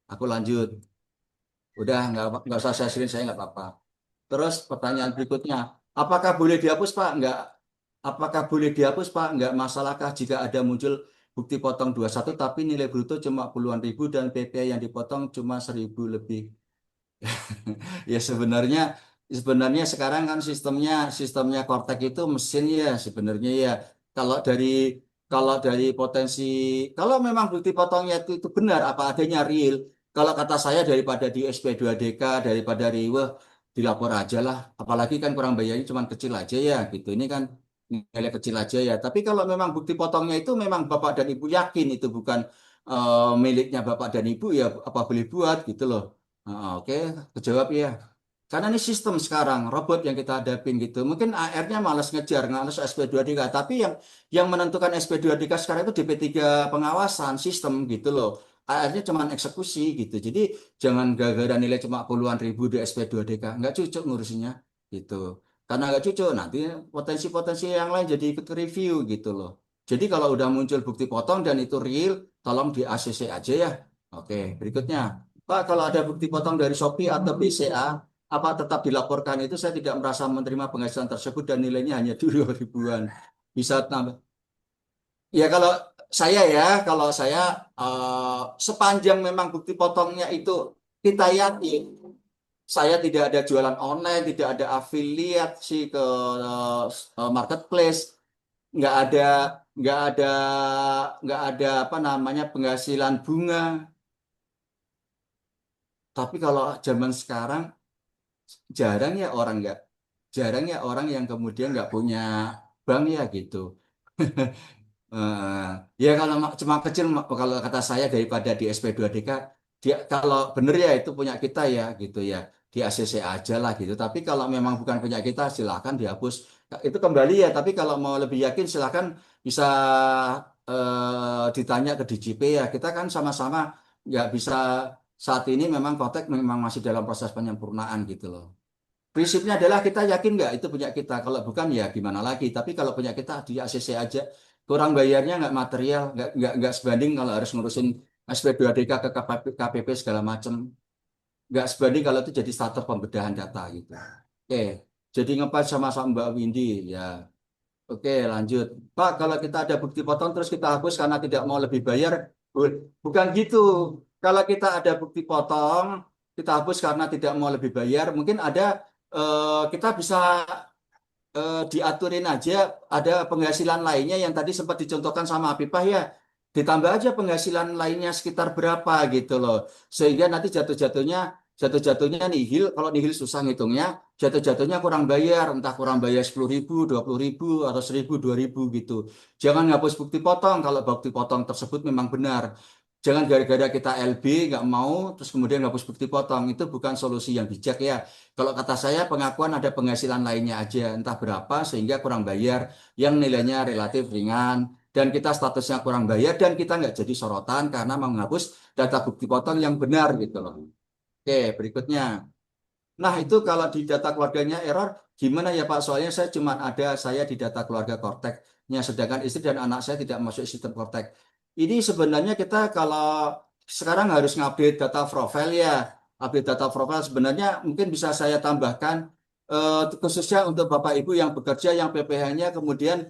Aku lanjut. Udah, nggak usah saya screen, saya nggak apa-apa. Terus pertanyaan berikutnya, apakah boleh dihapus, Pak? Nggak. Apakah boleh dihapus, Pak? Nggak masalahkah jika ada muncul bukti potong 21 tapi nilai bruto cuma puluhan ribu dan PP yang dipotong cuma 1.000 lebih? Ya sebenarnya sekarang kan sistemnya Cortex itu mesin ya sebenarnya ya. Kalau dari kalau dari potensi kalau memang bukti potongnya itu benar apa adanya real. Kalau kata saya daripada di SP2DK daripada riweh dilapor aja lah. Apalagi kan kurang bayarnya cuma kecil aja ya gitu. Ini kan nilai kecil aja ya. Tapi kalau memang bukti potongnya itu memang Bapak dan Ibu yakin itu bukan miliknya Bapak dan Ibu ya apa boleh buat gitu loh. Oke, kejawab ya. Karena ini sistem sekarang, robot yang kita hadapin gitu. Mungkin AR-nya malas ngejar, malas SP2DK. Tapi yang menentukan SP2DK sekarang itu DP3 pengawasan sistem gitu loh. AR-nya cuma eksekusi gitu. Jadi jangan gara-gara nilai cuma puluhan ribu di SP2DK. Nggak cocok ngurusinnya gitu. Karena nggak cocok, nanti potensi-potensi yang lain jadi ikut review gitu loh. Jadi kalau udah muncul bukti potong dan itu real, tolong di ACC aja ya. Oke, berikutnya. Pak, kalau ada bukti potong dari Shopee atau BCA, apa tetap dilaporkan? Itu saya tidak merasa menerima penghasilan tersebut dan nilainya hanya 2 ribuan. Bisa tambah. Ya kalau saya sepanjang memang bukti potongnya itu kita yakin, saya tidak ada jualan online, tidak ada afiliasi ke marketplace, nggak ada nggak ada nggak ada apa namanya penghasilan bunga. Tapi kalau zaman sekarang jarang ya orang nggak jarang ya orang yang kemudian nggak punya bank ya gitu. Ya kalau cuma kecil kalau kata saya daripada di SP2DK dia kalau bener ya itu punya kita ya gitu ya di ACC aja lah gitu. Tapi kalau memang bukan punya kita silakan dihapus. Itu kembali ya. Tapi kalau mau lebih yakin silakan bisa ditanya ke DJP ya. Kita kan sama-sama nggak bisa saat ini memang kontak memang masih dalam proses penyempurnaan gitu loh. Prinsipnya adalah kita yakin nggak itu punya kita. Kalau bukan ya gimana lagi. Tapi kalau punya kita di ACC aja. Kurang bayarnya nggak material, nggak sebanding kalau harus ngurusin SP2DK ke KPP segala macam. Nggak sebanding kalau itu jadi starter pembedahan data gitu. Oke, jadi ngepas sama Mbak Windy ya. Oke, lanjut. Pak, kalau kita ada bukti potong terus kita hapus karena tidak mau lebih bayar, bukan gitu. Kalau kita ada bukti potong, kita hapus karena tidak mau lebih bayar, mungkin ada kita bisa diaturin aja ada penghasilan lainnya yang tadi sempat dicontohkan sama Apipah ya. Ditambah aja penghasilan lainnya sekitar berapa gitu loh. Sehingga nanti jatuh-jatuhnya nihil. Kalau nihil susah ngitungnya, jatuh-jatuhnya kurang bayar. Entah kurang bayar 10.000, 20.000, atau 1.000, 2.000 gitu. Jangan ngapus bukti potong kalau bukti potong tersebut memang benar. Jangan gara-gara kita LB nggak mau, terus kemudian hapus bukti potong. Itu bukan solusi yang bijak ya. Kalau kata saya pengakuan ada penghasilan lainnya aja, entah berapa sehingga kurang bayar yang nilainya relatif ringan dan kita statusnya kurang bayar dan kita nggak jadi sorotan karena menghapus data bukti potong yang benar gitu loh. Oke, berikutnya. Nah, itu kalau di data keluarganya error, gimana ya Pak? Soalnya saya di data keluarga Cortex-nya, sedangkan istri dan anak saya tidak masuk sistem Cortex. Ini sebenarnya kita kalau sekarang harus ngupdate data profile ya. Update data profile sebenarnya mungkin bisa saya tambahkan khususnya untuk Bapak Ibu yang bekerja yang PPh-nya kemudian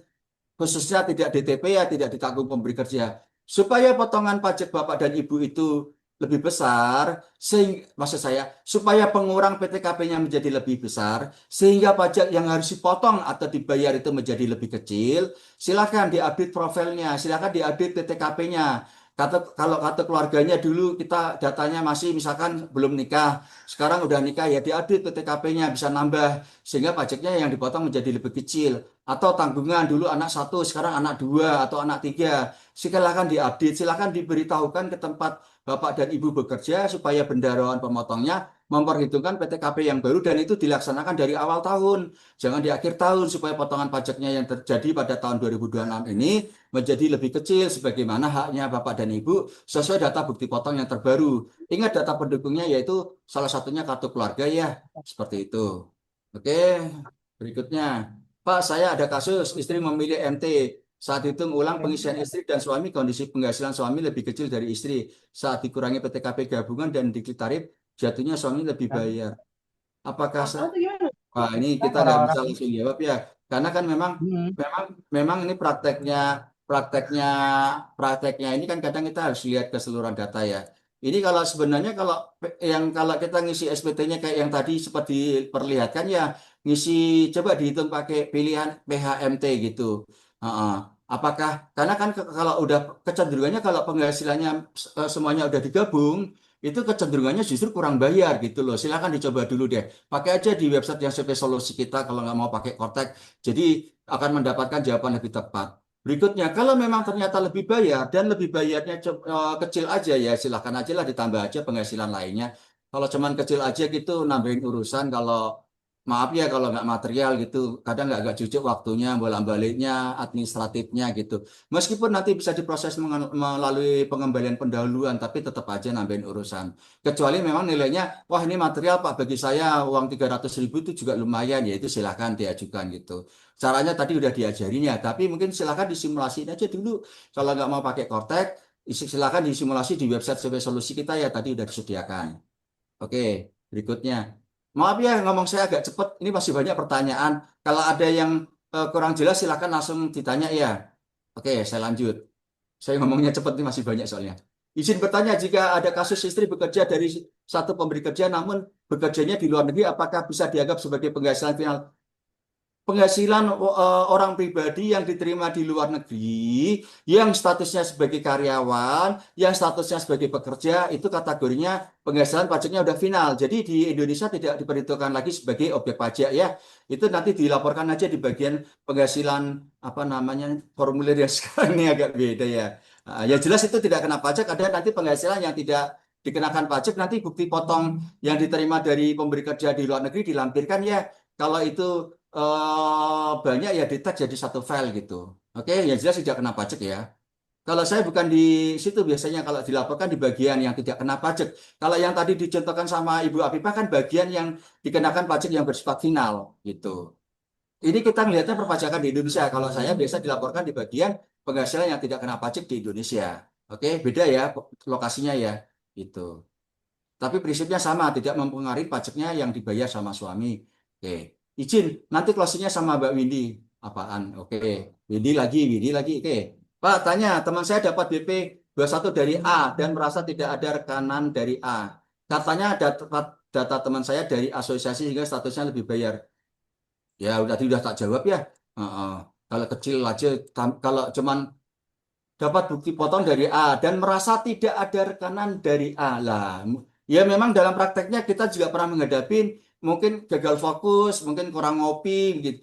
khususnya tidak DTP ya, tidak ditanggung pemberi kerja. Supaya potongan pajak Bapak dan Ibu itu lebih besar, sehingga, maksud saya, supaya pengurang PTKP-nya menjadi lebih besar, sehingga pajak yang harus dipotong atau dibayar itu menjadi lebih kecil, silakan diupdate profilnya, silakan diupdate PTKP-nya. Kalau kata keluarganya dulu kita datanya masih misalkan belum nikah, sekarang udah nikah ya diupdate PTKP-nya bisa nambah sehingga pajaknya yang dipotong menjadi lebih kecil atau tanggungan dulu anak satu sekarang anak dua atau anak tiga silakan diupdate silakan diberitahukan ke tempat bapak dan ibu bekerja supaya bendaharawan pemotongnya memperhitungkan PTKP yang baru dan itu dilaksanakan dari awal tahun jangan di akhir tahun supaya potongan pajaknya yang terjadi pada tahun 2026 ini menjadi lebih kecil sebagaimana haknya bapak dan ibu sesuai data bukti potong yang terbaru. Ingat data pendukungnya yaitu salah satunya kartu keluarga ya seperti itu. Oke, berikutnya. Pak, saya ada kasus istri memilih MT. Saat hitung ulang Oke. pengisian istri dan suami, kondisi penghasilan suami lebih kecil dari istri. Saat dikurangi PTKP gabungan dan diklik tarif, jatuhnya suami lebih Dan bayar. Apakah itu gimana? Wah, ini Kan kita nggak bisa orang-orang. langsung jawab ya, karena kan memang Hmm. memang memang ini prakteknya prakteknya ini kan kadang kita harus lihat keseluruhan data ya. Ini kalau sebenarnya kalau kita ngisi SPT-nya kayak yang tadi seperti perlihatkan ya, ngisi coba dihitung pakai pilihan PHMT gitu. Heeh. Apakah karena kan kalau udah kecenderungannya kalau penghasilannya semuanya udah digabung, itu kecenderungannya justru kurang bayar gitu loh. Silakan dicoba dulu deh. Pakai aja di website yang survei solusi kita kalau nggak mau pakai Kortek. Jadi akan mendapatkan jawaban lebih tepat. Berikutnya, kalau memang ternyata lebih bayar dan lebih bayarnya kecil aja ya silakan aja lah ditambah aja penghasilan lainnya. Kalau cuman kecil aja gitu nambahin urusan kalau maaf ya kalau nggak material gitu kadang nggak cukup waktunya bolak-baliknya administratifnya gitu. Meskipun nanti bisa diproses melalui pengembalian pendahuluan tapi tetap aja nambahin urusan. Kecuali memang nilainya, wah ini material Pak, bagi saya uang 300.000 itu juga lumayan, ya itu silahkan diajukan gitu. Caranya tadi udah diajarinya, tapi mungkin silahkan disimulasiin aja dulu. Kalau nggak mau pakai Kortek, silahkan disimulasi di website survei solusi kita ya, tadi udah disediakan. Oke, berikutnya. Maaf ya, ngomong saya agak cepat, ini masih banyak pertanyaan. Kalau ada yang kurang jelas, silahkan langsung ditanya ya. Oke, saya lanjut. Saya ngomongnya cepat, ini masih banyak soalnya. Izin bertanya, jika ada kasus istri bekerja dari satu pemberi kerja, namun bekerjanya di luar negeri, apakah bisa dianggap sebagai penghasilan final? Penghasilan orang pribadi yang diterima di luar negeri, yang statusnya sebagai karyawan, yang statusnya sebagai pekerja, itu kategorinya penghasilan pajaknya udah final. Jadi di Indonesia tidak diperhitungkan lagi sebagai objek pajak ya. Itu nanti dilaporkan aja di bagian penghasilan apa namanya formulir yang sekarang ini agak beda ya. Ya jelas itu tidak kena pajak. Ada nanti penghasilan yang tidak dikenakan pajak, nanti bukti potong yang diterima dari pemberi kerja di luar negeri dilampirkan ya. Kalau itu banyak ya di tag jadi satu file gitu. Oke, yang jelas tidak kena pajak ya. Kalau saya bukan di situ biasanya kalau dilaporkan di bagian yang tidak kena pajak. Kalau yang tadi dicontohkan sama Ibu Afifah kan bagian yang dikenakan pajak yang bersifat final gitu. Ini kita melihatnya perpajakan di Indonesia. Kalau saya biasa dilaporkan di bagian penghasilan yang tidak kena pajak di Indonesia. Oke, beda ya lokasinya ya. Gitu. Tapi prinsipnya sama, tidak mempengaruhi pajaknya yang dibayar sama suami. Oke, izin nanti closingnya sama Mbak Windy. Apaan? Oke, Windy lagi. Oke, Pak tanya, teman saya dapat BP 21 dari A dan merasa tidak ada rekanan dari A. Katanya data teman saya dari asosiasi sehingga statusnya lebih bayar. Ya, tadi udah tak jawab ya. Heeh. Kalau kecil aja, kalau cuman dapat bukti potong dari A dan merasa tidak ada rekanan dari A lah. Ya memang dalam prakteknya kita juga pernah menghadapi mungkin gagal fokus, mungkin kurang ngopi, gitu.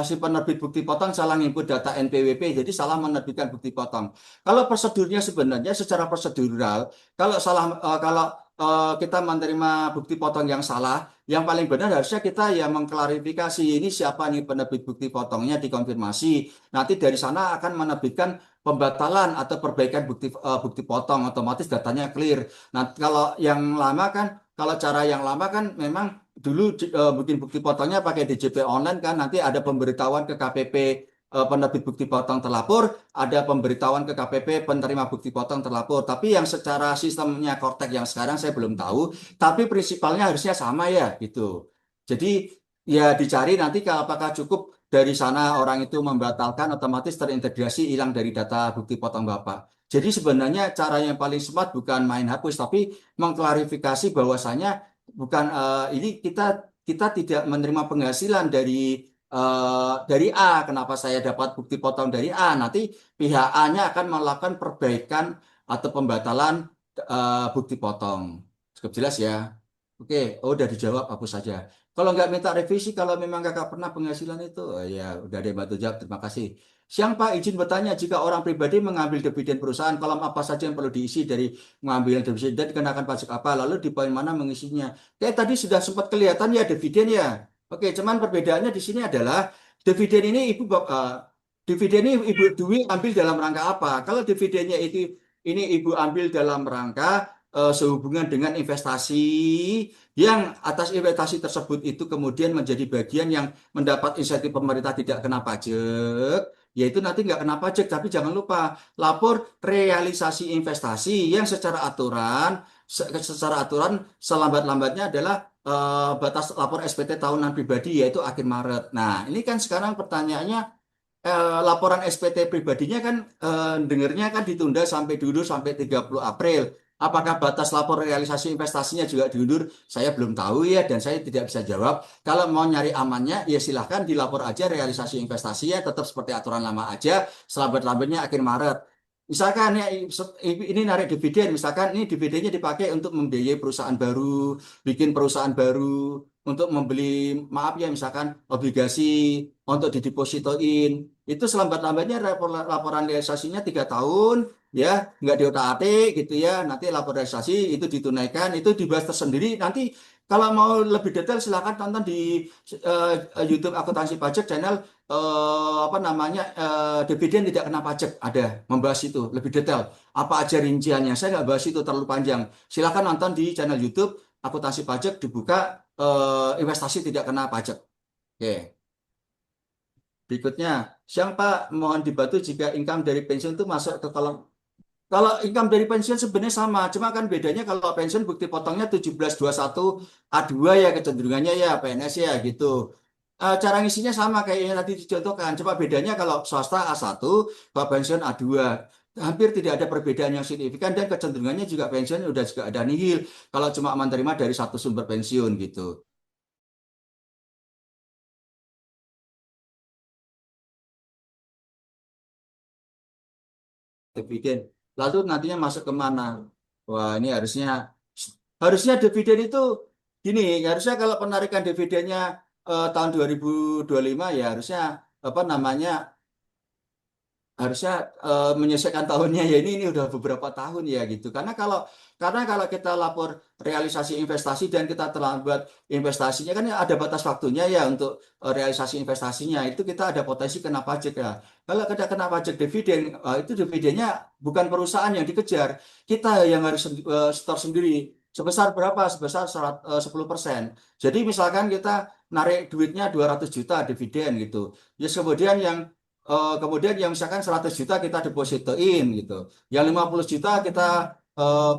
Si penerbit bukti potong salah input data NPWP, jadi salah menerbitkan bukti potong. Kalau prosedurnya sebenarnya secara prosedural, kalau kita menerima bukti potong yang salah, yang paling benar harusnya kita ya mengklarifikasi ini siapa nih penerbit bukti potongnya dikonfirmasi. Nanti dari sana akan menerbitkan pembatalan atau perbaikan bukti potong otomatis datanya clear. Nah, kalau cara yang lama kan memang dulu bikin bukti potongnya pakai DJP online kan nanti ada pemberitahuan ke KPP penerbit bukti potong terlapor, ada pemberitahuan ke KPP penerima bukti potong terlapor. Tapi yang secara sistemnya Kortek yang sekarang saya belum tahu, tapi prinsipalnya harusnya sama ya gitu. Jadi ya dicari nanti apakah cukup dari sana orang itu membatalkan otomatis terintegrasi hilang dari data bukti potong Bapak. Jadi sebenarnya cara yang paling smart bukan main hapus tapi mengklarifikasi bahwasanya bukan ini kita tidak menerima penghasilan dari A. Kenapa saya dapat bukti potong dari A? Nanti pihak A-nya akan melakukan perbaikan atau pembatalan bukti potong. Cukup jelas ya? Oke, udah dijawab hapus saja. Kalau nggak minta revisi, kalau memang kakak pernah penghasilan itu, ya udah deh bantu jawab. Terima kasih. Siang Pak, izin bertanya, jika orang pribadi mengambil dividen perusahaan, kolom apa saja yang perlu diisi dari mengambil dividen dan dikenakan pajak apa, lalu di poin mana mengisinya? Kayak tadi sudah sempat kelihatan ya dividen ya. Oke, cuman perbedaannya di sini adalah dividen ini dividen ini Ibu Dwi ambil dalam rangka apa? Kalau dividennya itu ini Ibu ambil dalam rangka sehubungan dengan investasi yang atas investasi tersebut itu kemudian menjadi bagian yang mendapat insentif pemerintah tidak kena pajak. yaitu nanti nggak kena pajak. Tapi jangan lupa lapor realisasi investasi yang secara aturan selambat-lambatnya adalah batas lapor SPT tahunan pribadi yaitu akhir Maret. Nah, ini kan sekarang pertanyaannya laporan SPT pribadinya kan dengernya kan ditunda sampai dulu sampai 30 April. Apakah batas lapor realisasi investasinya juga diundur? Saya belum tahu ya dan saya tidak bisa jawab. Kalau mau nyari amannya ya silahkan dilapor aja realisasi investasinya tetap seperti aturan lama aja selambat-lambatnya akhir Maret. Misalkan ya ini narik dividen, misalkan ini dividennya dipakai untuk membiayai perusahaan baru, bikin perusahaan baru, untuk membeli maaf ya misalkan obligasi untuk didepositoin itu selambat-lambatnya laporan realisasinya 3 tahun ya nggak diotak-atik gitu ya nanti laporan realisasi itu ditunaikan itu dibahas tersendiri nanti kalau mau lebih detail silakan tonton di YouTube akuntansi pajak channel apa namanya dividen tidak kena pajak ada membahas itu lebih detail apa aja rinciannya saya nggak bahas itu terlalu panjang silakan nonton di channel YouTube akuntansi pajak dibuka investasi tidak kena pajak. Oke, berikutnya, siang Pak, mohon dibantu jika income dari pensiun itu masuk ke kolom. Kalau income dari pensiun sebenarnya sama, cuma kan bedanya kalau pensiun bukti potongnya 1721 A2 ya kecenderungannya ya PNS ya gitu. Cara ngisinya sama kayak yang tadi dicontohkan, cuma bedanya kalau swasta A1, kalau pensiun A2. Hampir tidak ada perbedaan yang signifikan dan kecenderungannya juga pensiun udah juga ada nihil kalau cuma menerima dari satu sumber pensiun gitu. Dividen. Lalu nantinya masuk ke mana? Wah, ini harusnya harusnya dividen itu gini, harusnya kalau penarikan dividennya tahun 2025 ya harusnya apa namanya harusnya menyelesaikan tahunnya ya ini udah beberapa tahun ya gitu karena kalau kita lapor realisasi investasi dan kita terlambat investasinya kan ada batas waktunya ya untuk realisasi investasinya itu kita ada potensi kena pajak ya kalau kita kena pajak dividen itu dividennya bukan perusahaan yang dikejar kita yang harus setor sendiri sebesar berapa sebesar 10%. Jadi misalkan kita narik duitnya 200 juta dividen gitu ya kemudian kemudian yang misalkan 100 juta kita depositoin gitu. Yang 50 juta kita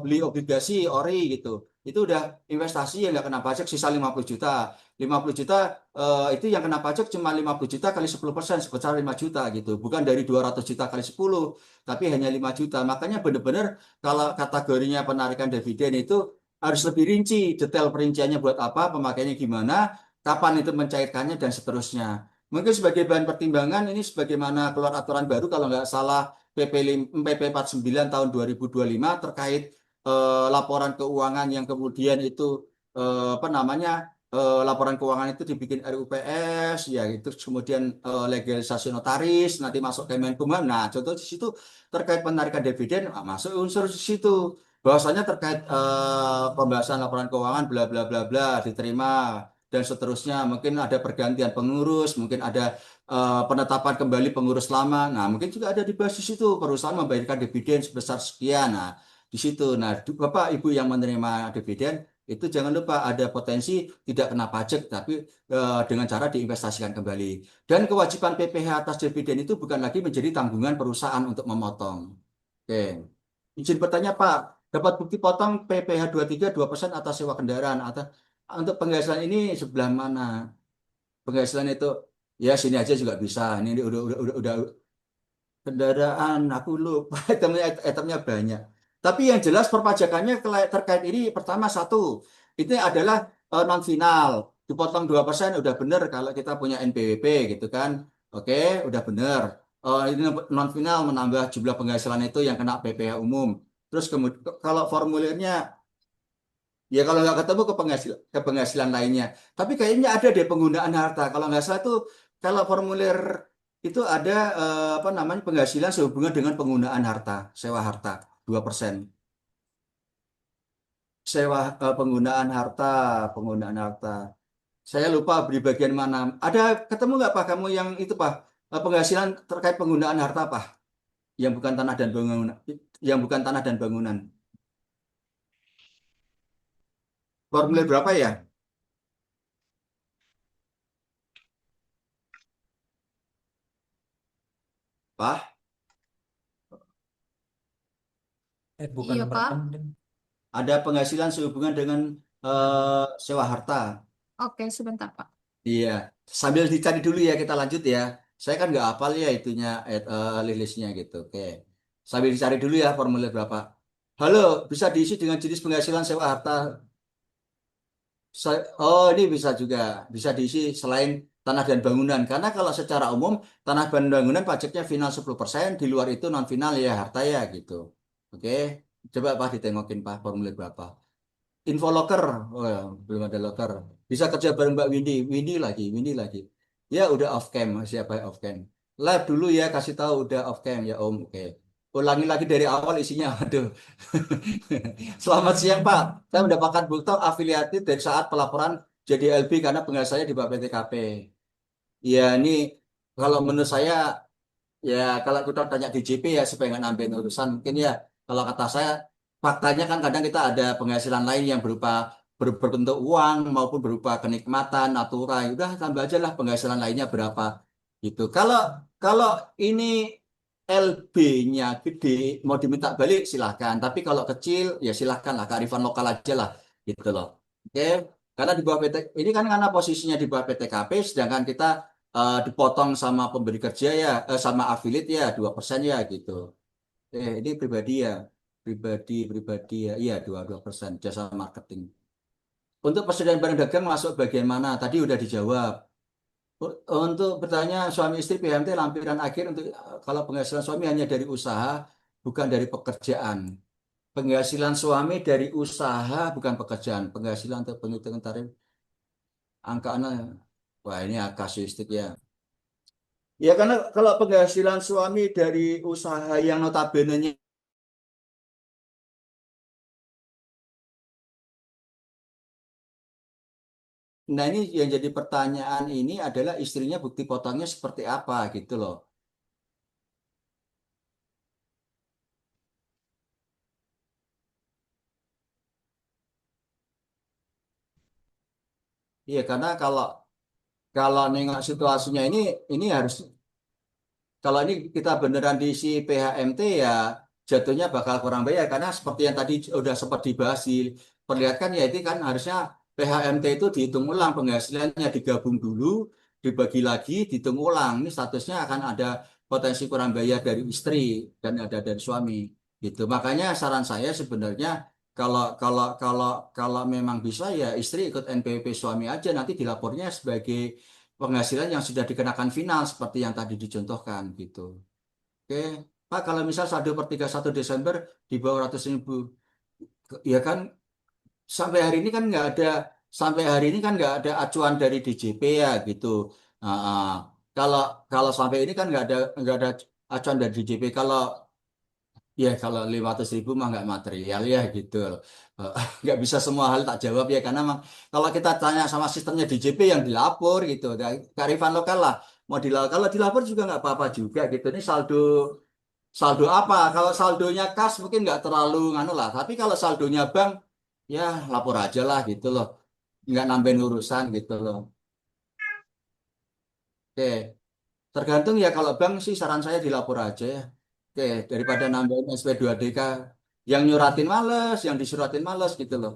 beli obligasi ori gitu. Itu udah investasi yang nggak kena pajak sisa 50 juta. 50 juta itu yang kena pajak cuma 50 juta kali 10% sebesar 5 juta gitu. Bukan dari 200 juta kali 10 tapi hanya 5 juta. Makanya benar-benar kalau kategorinya penarikan dividen itu harus lebih rinci, detail perinciannya buat apa, pemakaiannya gimana, kapan itu mencairkannya dan seterusnya. Mungkin sebagai bahan pertimbangan ini sebagaimana keluar aturan baru kalau nggak salah PP 49 tahun 2025 terkait laporan keuangan yang kemudian itu apa namanya laporan keuangan itu dibikin RUPS ya itu kemudian legalisasi notaris nanti masuk Kemenkumham. Nah, contoh di situ terkait penarikan dividen masuk unsur di situ bahwasanya terkait pembahasan laporan keuangan bla bla bla bla diterima dan seterusnya. Mungkin ada pergantian pengurus, mungkin ada penetapan kembali pengurus lama. Nah, mungkin juga ada dibahas di situ perusahaan membayarkan dividen sebesar sekian. Nah, di situ. Nah, Bapak Ibu yang menerima dividen itu jangan lupa ada potensi tidak kena pajak tapi dengan cara diinvestasikan kembali. Dan kewajiban PPh atas dividen itu bukan lagi menjadi tanggungan perusahaan untuk memotong. Oke. Izin bertanya Pak, dapat bukti potong PPh 23 2% atas sewa kendaraan atau untuk penghasilan ini sebelah mana? Penghasilan itu ya sini aja juga bisa. Ini udah kendaraan aku lupa itemnya banyak. Tapi yang jelas perpajakannya terkait ini pertama satu itu adalah non final dipotong 2% udah bener kalau kita punya NPWP gitu kan. Oke, udah bener. Ini non final menambah jumlah penghasilan itu yang kena PPh umum. Terus kemudian kalau formulirnya ya kalau nggak ketemu ke penghasilan lainnya. Tapi kayaknya ada deh penggunaan harta. Kalau nggak salah tuh kalau formulir itu ada apa namanya penghasilan sehubungan dengan penggunaan harta, sewa harta 2%. Penggunaan harta. Saya lupa beri bagian mana. Ada ketemu nggak Pak kamu yang itu Pak penghasilan terkait penggunaan harta Pak yang bukan tanah dan bangunan, yang bukan tanah dan bangunan. Formulir berapa ya? Bukan Iya, nomor Kak. 6 deh. Ada penghasilan sehubungan dengan sewa harta. Oke, sebentar, Pak. Iya, sambil dicari dulu ya kita lanjut ya. Saya kan nggak hafal ya itunya listnya gitu. Oke, sambil dicari dulu ya formulir berapa. Halo, bisa diisi dengan jenis penghasilan sewa harta. Oh, ini bisa juga bisa diisi selain tanah dan bangunan. Karena kalau secara umum tanah dan bangunan pajaknya final 10%, di luar itu non final ya harta ya gitu. Oke, coba Pak ditengokin Pak formulir berapa. Info locker, oh ya, belum ada locker. Bisa kerja bareng Mbak Windy, Windy lagi. Ya udah off cam, siapa yang off cam? Live dulu ya, kasih tahu udah off cam ya Om. Oke. Ulangi lagi dari awal isinya. Aduh. Selamat siang Pak. Saya mendapatkan bukti afiliatif dari saat pelaporan jadi LB karena penghasilannya di bawah PTKP. Ya ini kalau menurut saya ya kalau kita tanya di JP ya supaya nggak nambahin urusan mungkin ya kalau kata saya faktanya kan kadang kita ada penghasilan lain yang berupa berbentuk uang maupun berupa kenikmatan, natura. Ya udah tambah aja lah penghasilan lainnya berapa gitu. Kalau kalau ini LB-nya gede mau diminta balik silahkan. Tapi kalau kecil ya silahkan lah kearifan lokal aja lah gitu loh. Oke. Karena di bawah PT ini kan karena posisinya di bawah PTKP sedangkan kita dipotong sama pemberi kerja ya, sama affiliate ya 2% ya gitu. Ini pribadi ya, pribadi ya, iya 22% jasa marketing. Untuk persediaan barang dagang masuk bagian mana? Tadi udah dijawab. Untuk bertanya suami istri PMT lampiran akhir untuk kalau penghasilan suami hanya dari usaha bukan dari pekerjaan. Penghasilan suami dari usaha bukan pekerjaan. Penghasilan untuk penghitungan tarif angkanya, wah ini kasuistik ya. Ya karena kalau penghasilan suami dari usaha yang notabene-nya, nah ini yang jadi pertanyaan ini adalah istrinya bukti potongnya seperti apa gitu loh. Iya karena kalau kalau nengok situasinya ini harus kalau ini kita beneran diisi PHMT ya jatuhnya bakal kurang bayar karena seperti yang tadi udah sempat dibahas diperlihatkan ya itu kan harusnya PHMT itu dihitung ulang penghasilannya digabung dulu dibagi lagi dihitung ulang ini statusnya akan ada potensi kurang bayar dari istri dan ada dari suami gitu makanya saran saya sebenarnya kalau memang bisa ya istri ikut NPWP suami aja nanti dilapornya sebagai penghasilan yang sudah dikenakan final seperti yang tadi dicontohkan gitu. Oke, Pak kalau misal saldo per 31 Desember di bawah 100.000, ya kan sampai hari ini kan nggak ada sampai hari ini kan nggak ada acuan dari DJP ya gitu. Nah, kalau kalau sampai ini kan nggak ada acuan dari DJP. Kalau ya kalau 500.000 mah nggak material ya gitu. Eh, Nggak bisa semua hal tak jawab ya karena memang kalau kita tanya sama sistemnya DJP yang dilapor gitu, dan kearifan lokal lah mau dilapor. Kalau dilapor juga nggak apa-apa juga gitu. Ini saldo saldo apa? Kalau saldonya kas mungkin nggak terlalu nganu lah. Tapi kalau saldonya bank ya lapor aja lah gitu loh. Nggak nambahin urusan gitu loh. Oke, tergantung ya kalau bank sih saran saya dilapor aja ya. Oke, daripada nambahin SP2DK yang nyuratin males, yang disuratin males gitu loh.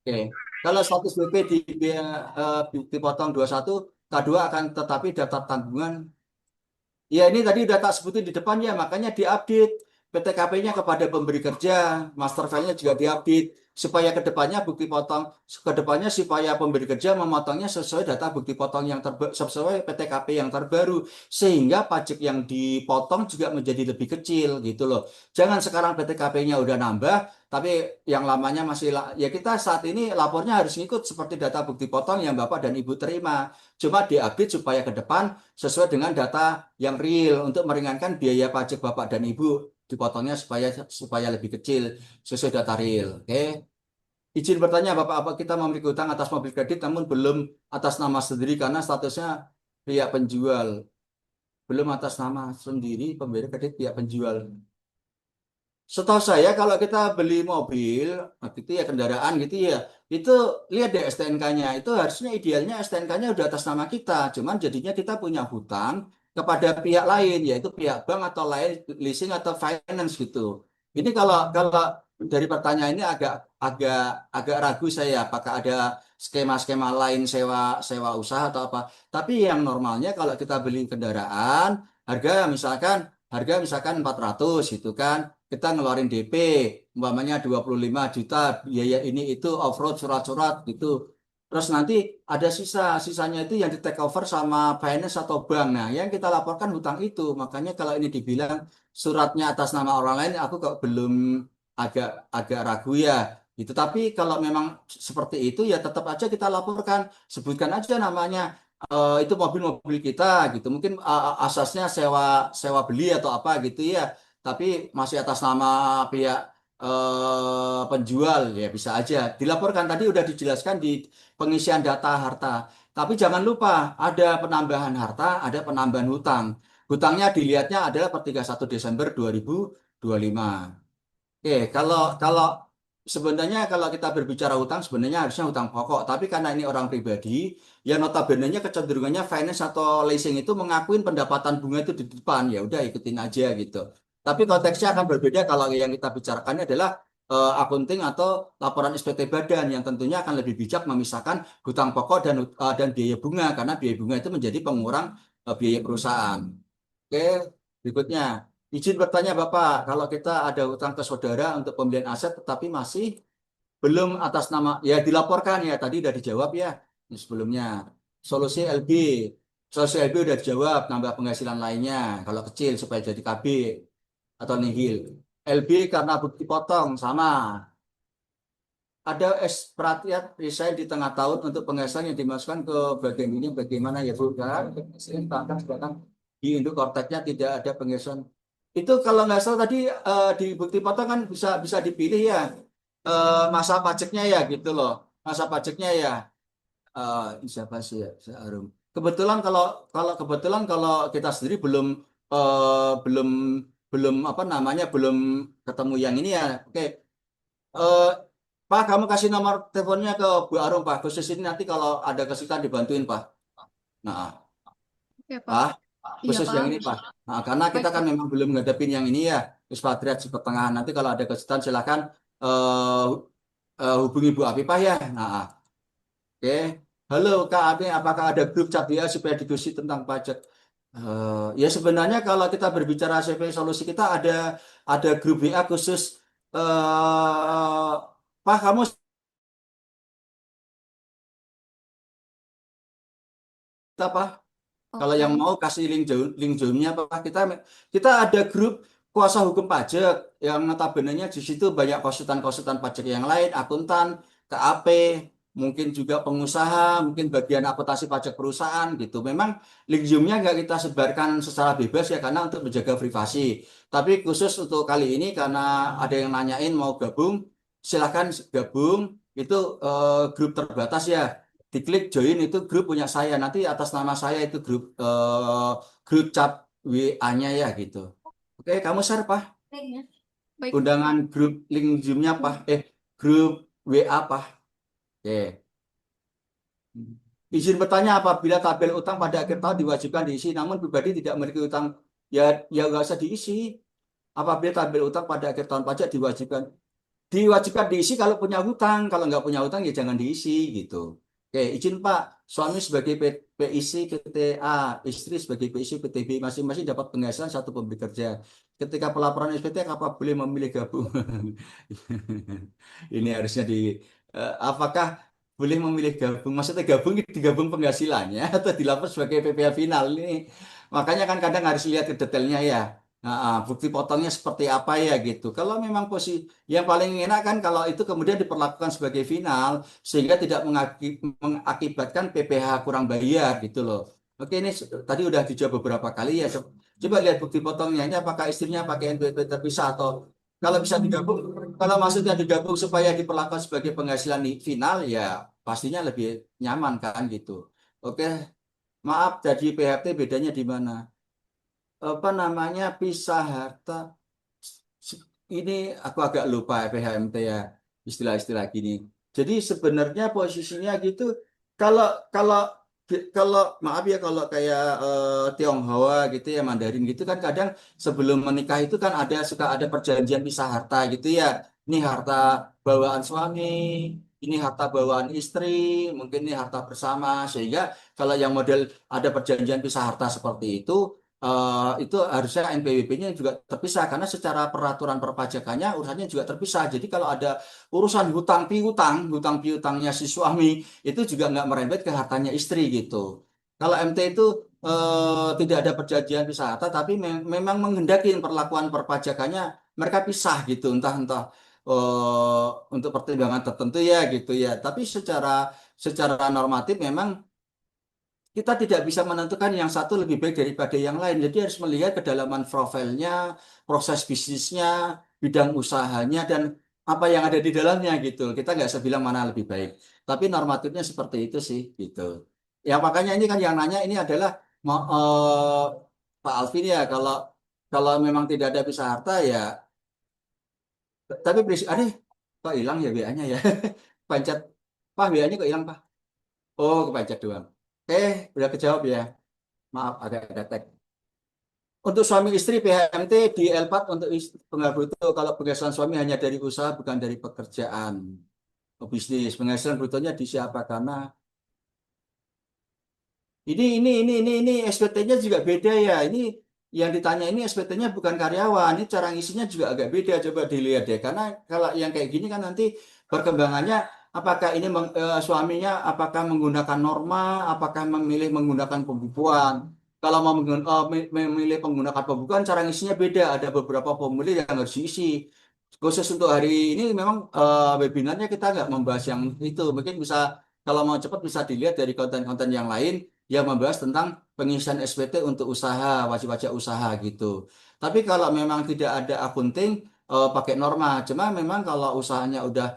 Oke, kalau status BP dipotong 21, K2 akan tetapi daftar tanggungan. Ya ini tadi udah tak sebutin di depan ya, makanya diupdate PTKP-nya kepada pemberi kerja, master file-nya juga diupdate supaya kedepannya supaya pemberi kerja memotongnya sesuai data bukti potong yang sesuai PTKP yang terbaru sehingga pajak yang dipotong juga menjadi lebih kecil gitu loh. Jangan sekarang PTKP-nya udah nambah tapi yang lamanya masih ya kita saat ini lapornya harus ngikut seperti data bukti potong yang Bapak dan Ibu terima. Cuma diupdate supaya ke depan sesuai dengan data yang real untuk meringankan biaya pajak Bapak dan Ibu dipotongnya supaya supaya lebih kecil sesuai data real. Oke. Izin bertanya Bapak, apa kita memiliki utang atas mobil kredit namun belum atas nama sendiri karena statusnya pihak penjual, belum atas nama sendiri pemberi kredit pihak penjual. Setahu saya kalau kita beli mobil gitu ya kendaraan gitu ya itu lihat deh STNK-nya itu harusnya idealnya STNK-nya udah atas nama kita cuman jadinya kita punya hutang kepada pihak lain yaitu pihak bank atau lain leasing atau finance gitu ini kalau kalau dari pertanyaan ini agak ragu saya apakah ada skema-skema lain sewa usaha atau apa. Tapi yang normalnya kalau kita beli kendaraan harga misalkan 400 gitu kan. Kita ngeluarin DP umpamanya 25 juta biaya ini itu off-road surat-surat gitu. Terus nanti ada sisanya itu yang di take over sama finance atau bank. Nah, yang kita laporkan hutang itu. Makanya kalau ini dibilang suratnya atas nama orang lain, aku kok belum agak agak ragu ya. Gitu. Tapi kalau memang seperti itu ya tetap aja kita laporkan, sebutkan aja namanya. Itu mobil-mobil kita gitu. Mungkin asasnya sewa sewa beli atau apa gitu ya. Tapi masih atas nama pihak penjual ya bisa aja dilaporkan. Tadi udah dijelaskan di pengisian data harta. Tapi jangan lupa ada penambahan harta, ada penambahan hutang. Hutangnya dilihatnya adalah per 31 Desember 2025. Oke, kalau kalau sebenarnya kalau kita berbicara hutang sebenarnya harusnya hutang pokok, tapi karena ini orang pribadi, ya notabene-nya kecenderungannya finance atau leasing itu mengakuin pendapatan bunga itu di depan, ya udah ikutin aja gitu. Tapi konteksnya akan berbeda kalau yang kita bicarakan adalah akunting atau laporan SPT badan yang tentunya akan lebih bijak memisahkan hutang pokok dan biaya bunga karena biaya bunga itu menjadi pengurang biaya perusahaan. Oke, berikutnya. Izin bertanya Bapak, kalau kita ada hutang ke saudara untuk pembelian aset tetapi masih belum atas nama, ya dilaporkan ya, tadi udah dijawab ya sebelumnya. Solusi LB, solusi LB udah dijawab, nambah penghasilan lainnya, kalau kecil supaya jadi KB atau nihil. LB karena bukti potong, sama. Ada ekspatriat resign di tengah tahun untuk penghasilan yang dimasukkan ke bagian ini bagaimana ya Bu? Dan penghasilan bahkan di induk korteknya tidak ada penghasilan. Itu kalau nggak salah tadi di bukti potong kan bisa bisa dipilih ya masa pajaknya ya gitu loh. Masa pajaknya ya siapa sih ya? Harum. Kebetulan kalau kalau kebetulan kalau kita sendiri belum belum apa namanya belum ketemu yang ini ya. Oke. Eh, Pak, kamu kasih nomor teleponnya ke Bu Arum, Pak. Khusus ini nanti kalau ada kesulitan dibantuin, Pak. Nah, Oke, Pak. Pak, Iya, khusus Pak. yang ini, Pak. Nah, karena kita Baik, kan Pak. memang belum ngadepin yang ini ya, ekspatriat di pertengahan. Nanti kalau ada kesulitan silakan eh, hubungi Bu Afifah ya. Nah, oke. Halo Kak Abi, apakah ada grup chat WA supaya diskusi tentang pajak? Ya sebenarnya kalau kita berbicara CV solusi kita ada grup WA khusus Pak, kamu apa? Kalau yang Oke. mau kasih link Zoom-nya apa kita kita ada grup kuasa hukum pajak yang notabene-nya di situ banyak konsultan-konsultan pajak yang lain, akuntan, KAP, mungkin juga pengusaha, mungkin bagian akuntansi pajak perusahaan gitu. Memang link Zoom-nya nggak kita sebarkan secara bebas ya karena untuk menjaga privasi. Tapi khusus untuk kali ini karena ada yang nanyain mau gabung, silahkan gabung. Itu grup terbatas ya diklik join itu grup punya saya nanti atas nama saya itu grup chat WA-nya ya gitu. Oke, kamu share Pak Baik. undangan grup link Zoom-nya Pak grup WA Pak. Oke. Izin bertanya apabila tabel utang pada akhir tahun diwajibkan diisi namun pribadi tidak memiliki utang ya nggak usah diisi. Apabila tabel utang pada akhir tahun pajak diwajibkan diisi kalau punya hutang. Kalau nggak punya hutang ya jangan diisi gitu. Oke, izin Pak, suami sebagai PIC PTA, istri sebagai PIC PTB, masing-masing dapat penghasilan satu pemberi kerja. Ketika pelaporan SPT, apa boleh memilih gabung? Ini harusnya apakah boleh memilih gabung? Maksudnya digabung penghasilannya atau dilapor sebagai PPh final ini? Makanya kan kadang harus lihat ke detailnya ya. Bukti potongnya seperti apa ya gitu. Kalau memang posisi yang paling enak kan kalau itu kemudian diperlakukan sebagai final sehingga tidak mengakibatkan PPh kurang bayar gitu loh. Oke ini tadi udah dijawab beberapa kali ya. Coba lihat bukti potongnya ini apakah istrinya pakai NPWP terpisah atau kalau bisa digabung, kalau maksudnya digabung supaya diperlakukan sebagai penghasilan final ya pastinya lebih nyaman kan gitu. Oke, maaf jadi PHT bedanya di mana? Apa namanya pisah harta ini aku agak lupa ya PHMT ya istilah-istilah gini. Jadi sebenarnya posisinya gitu kalau kalau kalau maaf ya kalau kayak Tionghoa gitu ya Mandarin gitu kan kadang sebelum menikah itu kan suka ada perjanjian pisah harta gitu ya. ini harta bawaan suami, ini harta bawaan istri, mungkin ini harta bersama. Sehingga kalau yang model ada perjanjian pisah harta seperti itu harusnya NPWP-nya juga terpisah karena secara peraturan perpajakannya urusannya juga terpisah. Jadi kalau ada urusan hutang piutangnya si suami itu juga nggak merembet ke hartanya istri gitu. Kalau MT itu tidak ada perjanjian pisah harta, tapi memang menghendaki perlakuan perpajakannya mereka pisah gitu, entah untuk pertimbangan tertentu ya gitu ya. Tapi secara normatif memang kita tidak bisa menentukan yang satu lebih baik daripada yang lain. Jadi harus melihat kedalaman profilnya, proses bisnisnya, bidang usahanya, dan apa yang ada di dalamnya gitu. Kita nggak bisa bilang mana lebih baik. Tapi normatifnya seperti itu sih gitu. Ya makanya ini kan yang nanya ini adalah Pak Alvin ya kalau kalau memang tidak ada pisah harta ya. Tapi berisik, aduh, kok hilang ya WA-nya ya? Pencet, Pak WA-nya kok hilang Pak? Oh, kepencet doang. Udah kejawab ya. Maaf, agak tag. Untuk suami istri PHMT di L4 untuk penggabung itu kalau penghasilan suami hanya dari usaha bukan dari pekerjaan. Bisnis penghasilan brutonya di siapa karena ini SPT-nya juga beda ya. Ini yang ditanya ini SPT-nya bukan karyawan. Ini cara ngisinya juga agak beda. Coba dilihat deh. Karena kalau yang kayak gini kan nanti perkembangannya apakah ini suaminya apakah menggunakan norma, apakah memilih menggunakan pembukuan. Kalau mau memilih menggunakan pembukuan, cara ngisinya beda. Ada beberapa formulir yang harus diisi. Khusus untuk hari ini memang webinarnya kita nggak membahas yang itu. Mungkin bisa kalau mau cepat bisa dilihat dari konten-konten yang lain yang membahas tentang pengisian SPT untuk usaha, wajib pajak usaha gitu. Tapi kalau memang tidak ada akunting, pakai norma. Cuma memang kalau usahanya udah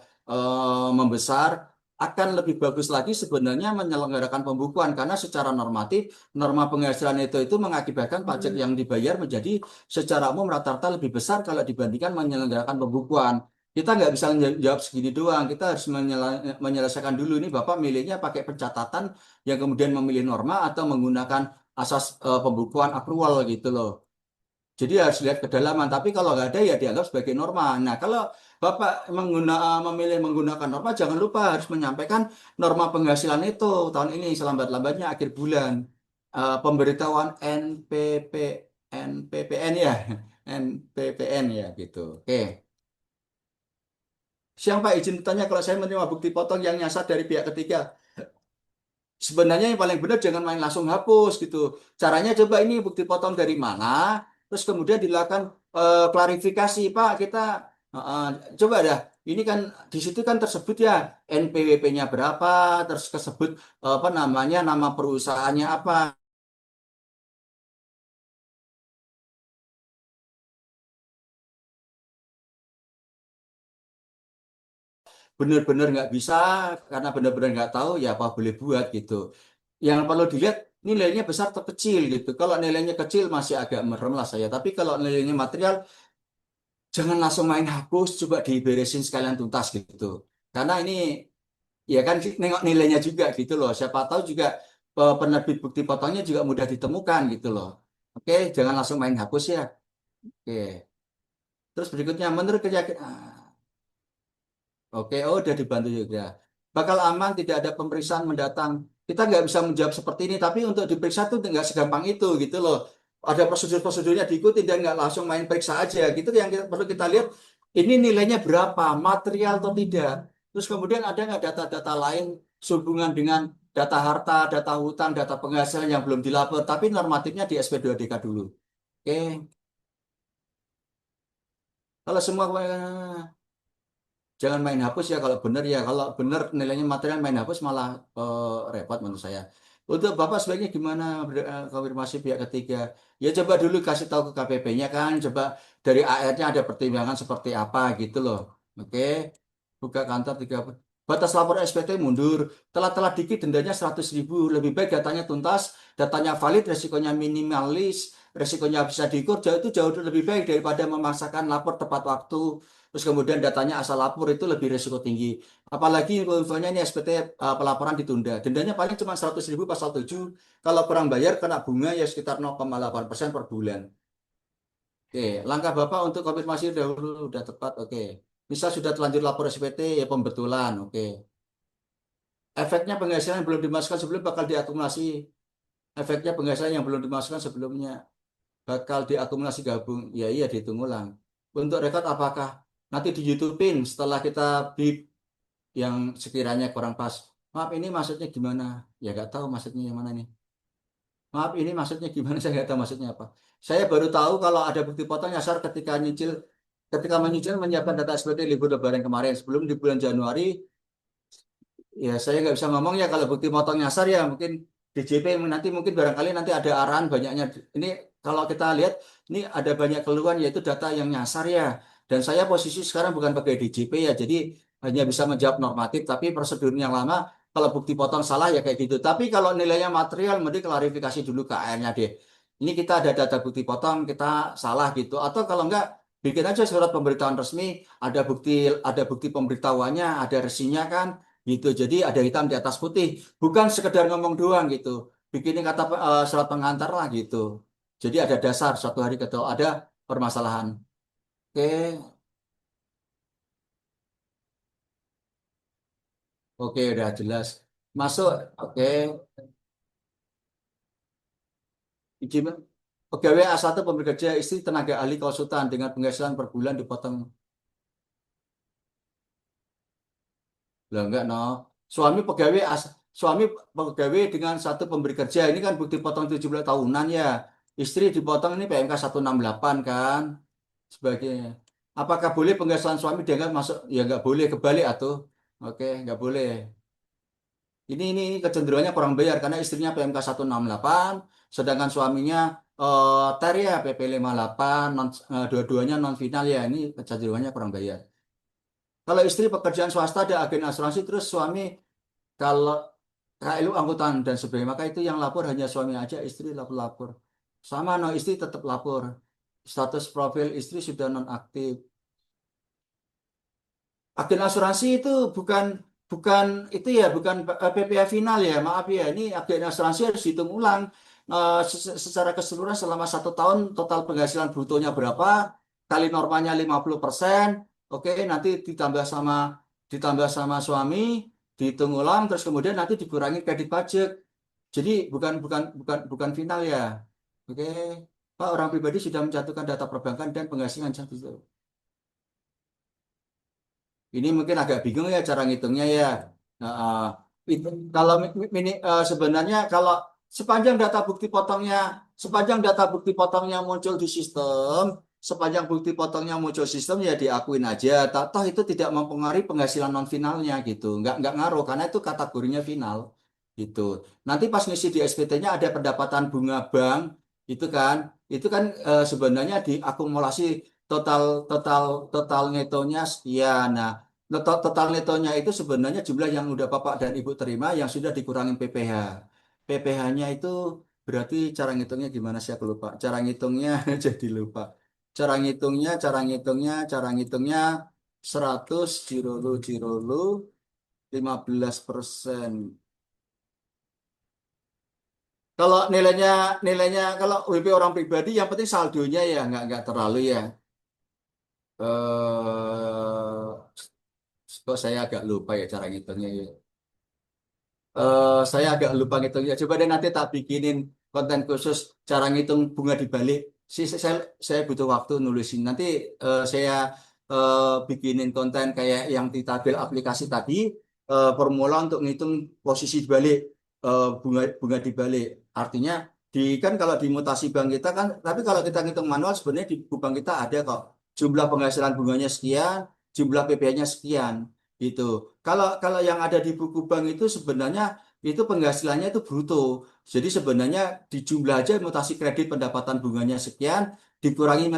membesar, akan lebih bagus lagi sebenarnya menyelenggarakan pembukuan karena secara normatif norma penghasilan itu mengakibatkan pajak yang dibayar menjadi secara umum rata-rata lebih besar kalau dibandingkan menyelenggarakan pembukuan. Kita nggak bisa jawab segini doang, kita harus menyelesaikan dulu ini Bapak milihnya pakai pencatatan yang kemudian memilih norma atau menggunakan asas pembukuan akrual gitu loh. Jadi harus lihat kedalaman, tapi kalau nggak ada ya dianggap sebagai norma. Nah, kalau Bapak memilih menggunakan norma, jangan lupa harus menyampaikan norma penghasilan itu tahun ini selambat-lambatnya akhir bulan. Pemberitahuan NPPN ya, NPPN ya gitu. Oke. Siang Pak, izin bertanya kalau saya menerima bukti potong yang nyasar dari pihak ketiga, sebenarnya yang paling benar jangan main langsung hapus gitu. Caranya coba ini bukti potong dari mana, terus kemudian dilakukan klarifikasi, Pak. Kita eh, coba dah. Ini kan di situ kan tersebut ya NPWP-nya berapa, terus tersebut apa namanya, nama perusahaannya apa. Benar-benar nggak bisa karena benar-benar nggak tahu ya apa boleh buat gitu. Yang perlu dilihat nilainya besar atau kecil gitu. Kalau nilainya kecil masih agak merem lah saya. Tapi kalau nilainya material jangan langsung main hapus, coba diberesin sekalian tuntas gitu. Karena ini ya kan nengok nilainya juga gitu loh. Siapa tahu juga penerbit bukti potongnya juga mudah ditemukan gitu loh. Oke, jangan langsung main hapus ya. Oke. Terus berikutnya menurut keyakinan. Oke, oh udah dibantu juga. Bakal aman, tidak ada pemeriksaan mendatang. Kita nggak bisa menjawab seperti ini, tapi untuk diperiksa tuh nggak segampang itu gitu loh. Ada prosedur-prosedurnya diikuti dan nggak langsung main periksa aja. Gitu yang perlu kita lihat, ini nilainya berapa, material atau tidak. Terus kemudian ada nggak data-data lain sehubungan dengan data harta, data hutang, data penghasilan yang belum dilapor, tapi normatifnya di SP2DK dulu. Oke, kalau semua jangan main hapus ya kalau benar ya. Kalau benar nilainya material main hapus malah repot menurut saya. Untuk Bapak sebaiknya gimana konfirmasi pihak ketiga? Ya coba dulu kasih tahu ke KPP-nya kan. Coba dari AR-nya ada pertimbangan seperti apa gitu loh. Oke. Buka kantor 30. Batas lapor SPT mundur. Telat-telat dikit dendanya 100.000. Lebih baik datanya tuntas, datanya valid, resikonya minimalis, resikonya bisa diukur. Itu jauh lebih baik daripada memaksakan lapor tepat waktu. Terus kemudian datanya asal lapor itu lebih risiko tinggi. Apalagi infonya ini SPT pelaporan ditunda. Dendanya paling cuma 100.000 pasal 7. Kalau kurang bayar kena bunga ya sekitar 0,8% per bulan. Oke, langkah Bapak untuk konfirmasi dahulu udah tepat. Oke. Misal sudah terlanjur lapor SPT, ya pembetulan, oke. Efeknya penghasilan yang belum dimasukkan sebelum bakal diakumulasi. Efeknya penghasilan yang belum dimasukkan sebelumnya bakal diakumulasi gabung. Ya iya dihitung ulang. Untuk rekod apakah nanti di YouTube-in setelah kita bip yang sekiranya kurang pas. Maaf ini maksudnya gimana? Ya nggak tahu maksudnya yang mana nih. Maaf ini maksudnya gimana? Saya nggak tahu maksudnya apa. Saya baru tahu kalau ada bukti potong nyasar ketika menyicil menyiapkan data SPT libur Lebaran kemarin sebelum di bulan Januari. Ya, saya nggak bisa ngomong ya kalau bukti motong nyasar ya mungkin DJP nanti mungkin barangkali nanti ada arahan banyaknya. Ini kalau kita lihat ini ada banyak keluhan yaitu data yang nyasar ya. Dan saya posisi sekarang bukan pegawai DJP ya, jadi hanya bisa menjawab normatif. Tapi prosedurnya yang lama kalau bukti potong salah ya kayak gitu. Tapi kalau nilainya material, mending klarifikasi dulu ke AR-nya deh. Ini kita ada data bukti potong, kita salah gitu. Atau kalau enggak bikin aja surat pemberitahuan resmi, ada bukti pemberitahuannya, ada resinya kan gitu. Jadi ada hitam di atas putih, bukan sekedar ngomong doang gitu. Bikinin kata surat pengantar lah gitu. Jadi ada dasar suatu hari ketemu ada permasalahan. Oke, oke udah jelas. Masuk. Oke, izin. Pegawai A1 pemberi kerja istri tenaga ahli konsultan dengan penghasilan per bulan dipotong. Lah enggak no. Suami pegawai as suami pegawai dengan satu pemberi kerja ini kan bukti potong 17 tahunan ya. Istri dipotong ini PMK 168 kan sebagainya. Apakah boleh penghasilan suami dianggap masuk? Ya nggak boleh, kebalik atau oke nggak boleh. Ini kecenderungannya kurang bayar karena istrinya PMK 168, sedangkan suaminya TER ya PP 58, dua-duanya non final ya. Ini kecenderungannya kurang bayar. Kalau istri pekerjaan swasta ada agen asuransi, terus suami kalau KLU angkutan dan sebagainya, maka itu yang lapor hanya suami aja, istri lapor. Sama no istri tetap lapor. Status profil istri sudah non aktif. Agen asuransi itu bukan bukan itu ya, bukan PPh final ya, maaf ya. Ini agen asuransi harus dihitung ulang. Secara keseluruhan selama 1 tahun total penghasilan brutonya berapa, kali normanya 50%, oke nanti ditambah sama suami, dihitung ulang, terus kemudian nanti dikurangi kredit pajak. Jadi bukan bukan bukan bukan final ya. Oke, Pak, orang pribadi sudah mencantumkan data perbankan dan penghasilan satu. Ini mungkin agak bingung ya cara ngitungnya ya. Nah, kalau sebenarnya kalau sepanjang data bukti potongnya muncul di sistem, sepanjang bukti potongnya muncul sistem ya diakuin aja. Toh itu tidak mempengaruhi penghasilan non finalnya gitu. Nggak ngaruh karena itu kategorinya final gitu. Nanti pas ngisi di SPT-nya ada pendapatan bunga bank itu kan sebenarnya diakumulasi total total total netonya sekian. Nah, total netonya itu sebenarnya jumlah yang udah Bapak dan Ibu terima yang sudah dikurangin PPh. PPh-nya itu berarti cara ngitungnya gimana sih aku lupa. Cara ngitungnya jadi lupa. Cara ngitungnya 100 jirolu 15%. Kalau nilainya kalau WP orang pribadi yang penting saldonya ya nggak terlalu ya. Kok saya agak lupa ya cara ngitungnya ya. Saya agak lupa ngitungnya. Coba deh nanti tak bikinin konten khusus cara ngitung bunga dibalik. Saya butuh waktu nulisin. Nanti saya bikinin konten kayak yang di tabel aplikasi tadi, formula untuk ngitung posisi dibalik, bunga bunga dibalik. Artinya kan kalau di mutasi bank kita kan, tapi kalau kita ngitung manual sebenarnya di bank kita ada kok jumlah penghasilan bunganya sekian, jumlah PPh-nya sekian gitu. Kalau yang ada di buku bank itu sebenarnya itu penghasilannya itu bruto. Jadi sebenarnya di jumlah aja mutasi kredit pendapatan bunganya sekian dikurangi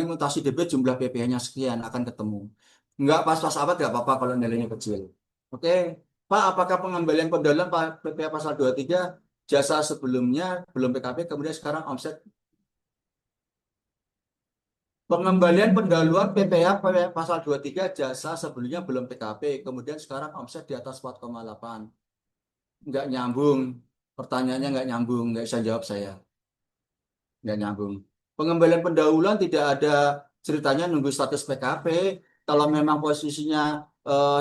mutasi debit jumlah PPh-nya sekian akan ketemu. Nggak pas-pas amat nggak apa-apa kalau nilainya kecil. Oke, Pak, apakah pengembalian pendahuluan PPh pasal 23 jasa sebelumnya belum PKP kemudian sekarang omset. Pengembalian pendahuluan PPh pasal 23 jasa sebelumnya belum PKP, kemudian sekarang omset di atas 4,8. Nggak nyambung. Pertanyaannya nggak nyambung, nggak bisa jawab saya. Nggak nyambung. Pengembalian pendahuluan tidak ada ceritanya nunggu status PKP. kalau memang posisinya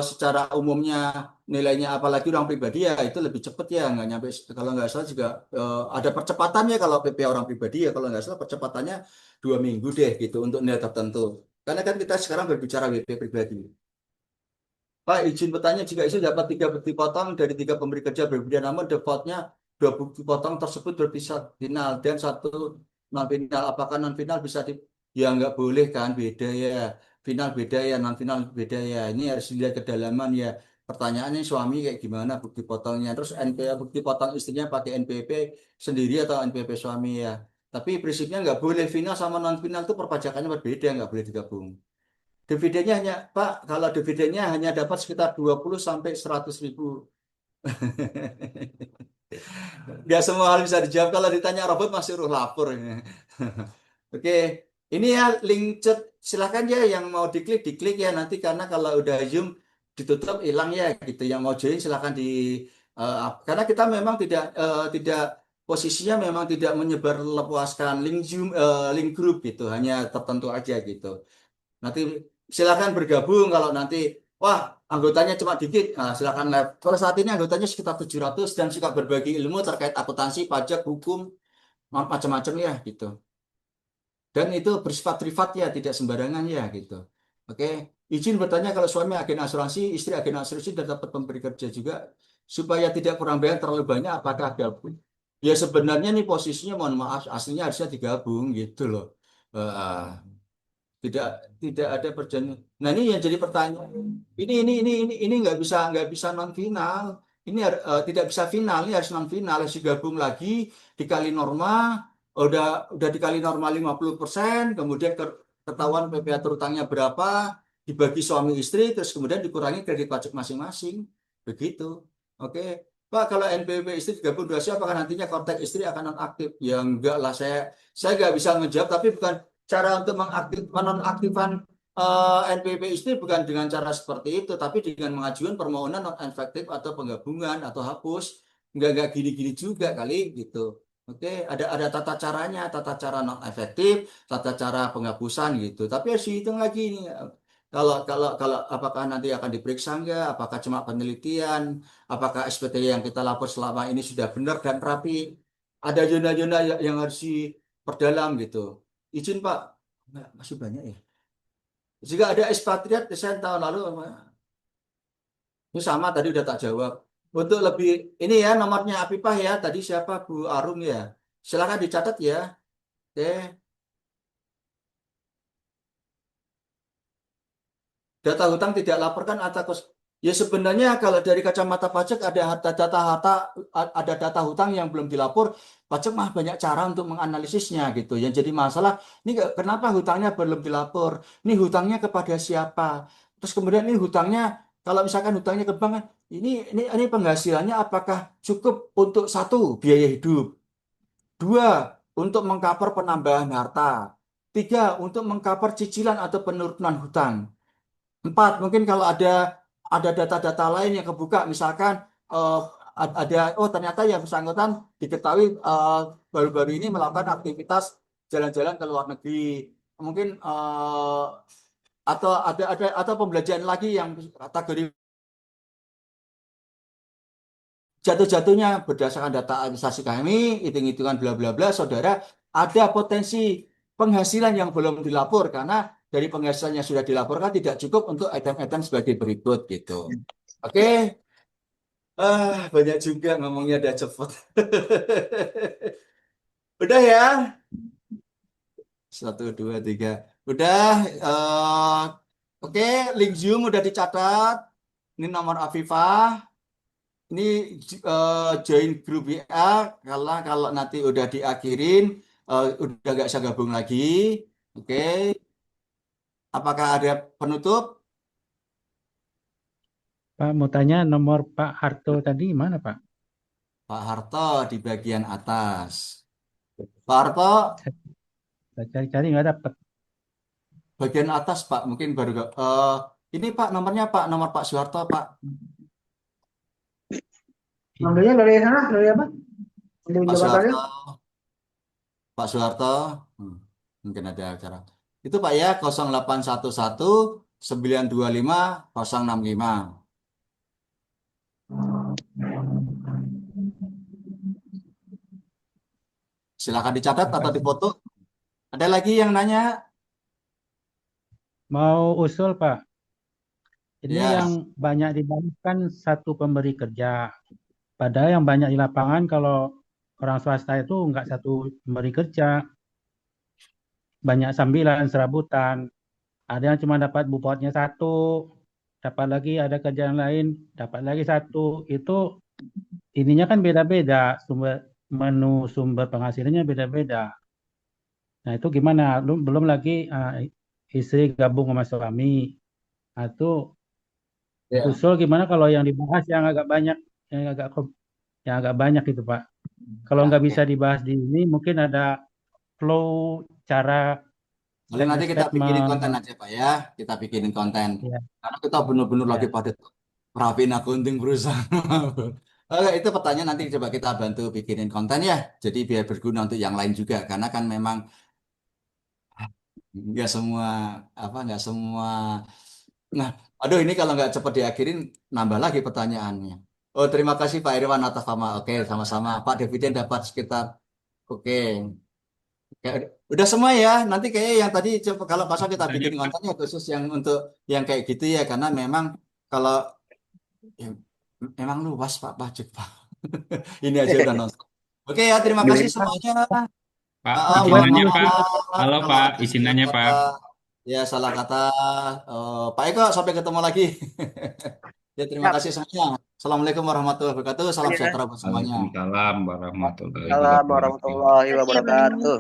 secara umumnya nilainya apalagi orang pribadi ya itu lebih cepat ya nggak nyampe kalau nggak salah juga ada percepatannya kalau PP orang pribadi ya kalau nggak salah percepatannya 2 minggu deh gitu untuk nilai tertentu. Karena kan kita sekarang berbicara WP pribadi. Pak, izin bertanya jika isu dapat 3 bukti potong dari 3 pemberi kerja berbeda namun defaultnya 2 bukti potong tersebut berpisah final dan 1 non final. Apakah non final bisa ya nggak boleh kan beda ya. Final beda ya, non final beda ya. Ini harus dilihat kedalaman ya. Pertanyaannya suami kayak gimana bukti potongnya. Terus bukti potong istrinya pakai NPP sendiri atau NPP suami ya. Tapi prinsipnya nggak boleh final sama non final itu perpajakannya berbeda, nggak boleh digabung. Dividennya hanya, Pak, kalau dividennya hanya dapat sekitar 20 sampai 100 ribu. Nggak semua hal bisa dijawab. Kalau ditanya robot masih suruh lapor. Oke, ini ya link chat. Silakan ya yang mau diklik, diklik ya nanti karena kalau udah Zoom ditutup hilang ya gitu. Yang mau join silakan di karena kita memang tidak posisinya memang tidak menyebar luaskan link Zoom link grup gitu, hanya tertentu aja gitu. Nanti silakan bergabung kalau nanti wah anggotanya cuma dikit, nah, silakan live. Kalau saat ini anggotanya sekitar 700 dan suka berbagi ilmu terkait akuntansi, pajak, hukum, macam-macam ya gitu. Dan itu bersifat privat ya, tidak sembarangan ya gitu. Oke, izin bertanya kalau suami agen asuransi, istri agen asuransi dan dapat pemberi kerja juga supaya tidak kurang bayar terlalu banyak, apakah gabung? Ya sebenarnya nih posisinya mohon maaf aslinya harusnya digabung gitu loh. Eh, tidak tidak ada perjanjian. Nah ini yang jadi pertanyaan. Ini nggak bisa non final. Ini tidak bisa final. Ini harus non final. Harus digabung lagi dikali norma. Udah dikali norma 50%. Kemudian ketahuan PPh terutangnya berapa. Dibagi suami istri. Terus kemudian dikurangi kredit pajak masing-masing. Begitu. Oke. Pak, kalau NPWP istri digabung durasi apakah nantinya kontak istri akan nonaktif? Ya enggak lah, saya nggak bisa ngejawab, tapi bukan cara untuk menonaktifkan NPWP istri bukan dengan cara seperti itu, tapi dengan mengajukan permohonan non efektif atau penggabungan atau hapus. Nggak gini-gini juga kali gitu. Oke, ada tata caranya, tata cara non efektif, tata cara penghapusan gitu. Tapi harus dihitung lagi nih. Kalau apakah nanti akan diperiksa enggak, apakah cuma penelitian, apakah SPT yang kita lapor selama ini sudah benar dan rapi, ada zona-zona yang harus diperdalam gitu. Izin Pak, masih banyak ya. Jika ada ekspatriat desain tahun lalu, itu sama tadi udah tak jawab. Untuk lebih, ini ya nomornya Apipah ya, tadi siapa Bu Arum ya. Silakan dicatat ya. Oke, data hutang tidak laporkan atau ya sebenarnya kalau dari kacamata pajak ada data hutang yang belum dilapor, pajak mah banyak cara untuk menganalisisnya gitu. Yang jadi masalah ini kenapa hutangnya belum dilapor? Ini hutangnya kepada siapa? Terus kemudian ini hutangnya kalau misalkan hutangnya ke bank ini penghasilannya apakah cukup untuk satu biaya hidup, dua untuk mengcover penambahan harta, tiga untuk mengcover cicilan atau penurunan hutang. Empat, mungkin kalau ada data-data lain yang kebuka, misalkan eh, ada oh ternyata yang bersangkutan diketahui baru-baru ini melakukan aktivitas jalan-jalan ke luar negeri. Mungkin atau ada atau pembelajaran lagi yang kategori jatuh-jatuhnya berdasarkan data administrasi kami, hitung-hitungan bla bla bla, saudara, ada potensi penghasilan yang belum dilapor karena dari penghasilan yang sudah dilaporkan tidak cukup untuk item-item sebagai berikut gitu. Oke, banyak juga ngomongnya udah cepet. Udah ya, 1, 2, 3. Udah, oke, link Zoom udah dicatat. Ini nomor Afifah. Ini join grup WA kalau nanti udah diakhirin udah nggak bisa gabung lagi. Oke, apakah ada penutup? Pak, mau tanya nomor Pak Harto tadi mana, Pak? Pak Harto di bagian atas. Pak Harto Saya saya cari-cari nggak dapat. bagian atas Pak, mungkin baru ini Pak nomornya Pak, nomor Pak Soeharto Pak. Manggilnya dari sana, dari apa? Dari Pak jabatannya? Soeharto, Pak Soeharto. Hmm, mungkin ada acara. Itu Pak ya 0811 925,065. Silakan dicatat atau difoto. Ada lagi yang nanya? Mau usul, Pak. Ini Ya, yang banyak dibahas kan satu pemberi kerja. Padahal yang banyak di lapangan kalau orang swasta itu nggak satu pemberi kerja. Banyak sambilan, serabutan. Ada yang cuma dapat bupotnya satu. Dapat lagi ada kerjaan lain. Dapat lagi satu. Itu ininya kan beda-beda. Sumber penghasilannya beda-beda. Nah itu gimana? Belum lagi istri gabung sama suami. Nah, itu ya. usul gimana kalau yang dibahas yang agak banyak itu Pak. Kalau Ya, nggak oke. bisa dibahas di ini, mungkin ada flow cara Boleh step by nanti kita step bikinin konten aja Pak ya. Kita bikinin konten. ya, Karena kita benar-benar lagi ya. pada rapiin accounting perusahaan. Oke, itu pertanyaan nanti coba kita bantu bikinin konten ya. Jadi biar berguna untuk yang lain juga. Karena kan memang nggak semua nggak semua. Nah, aduh ini kalau nggak cepat diakhirin nambah lagi pertanyaannya. Oh, terima kasih Pak Irwan atas sama. Oke, sama-sama. Pak Dividen dapat sekitar. Oke. Oke, udah semua ya. Nanti kayak yang tadi coba kalau pasal kita Tanya, bikin Pak. kontennya khusus yang untuk yang kayak gitu ya. Karena memang kalau ya, memang luas Pak Pajak Pak. Ini aja udah nonton. Oke ya, terima kasih semuanya. Pak, izin Web nanya, harus Pak. Maaf Halo, kalau Pak. ada Izin salah nanya, kata. Pak. Ya, salah kata. Pak Eko, sampai ketemu lagi. Ya, terima kasih semuanya. Assalamualaikum warahmatullahi wabarakatuh. Salam Ya. sejahtera buat semuanya. Waalaikumsalam warahmatullahi Assalamualaikum wabarakatuh. warahmatullahi Makasih ya, Bang. wabarakatuh.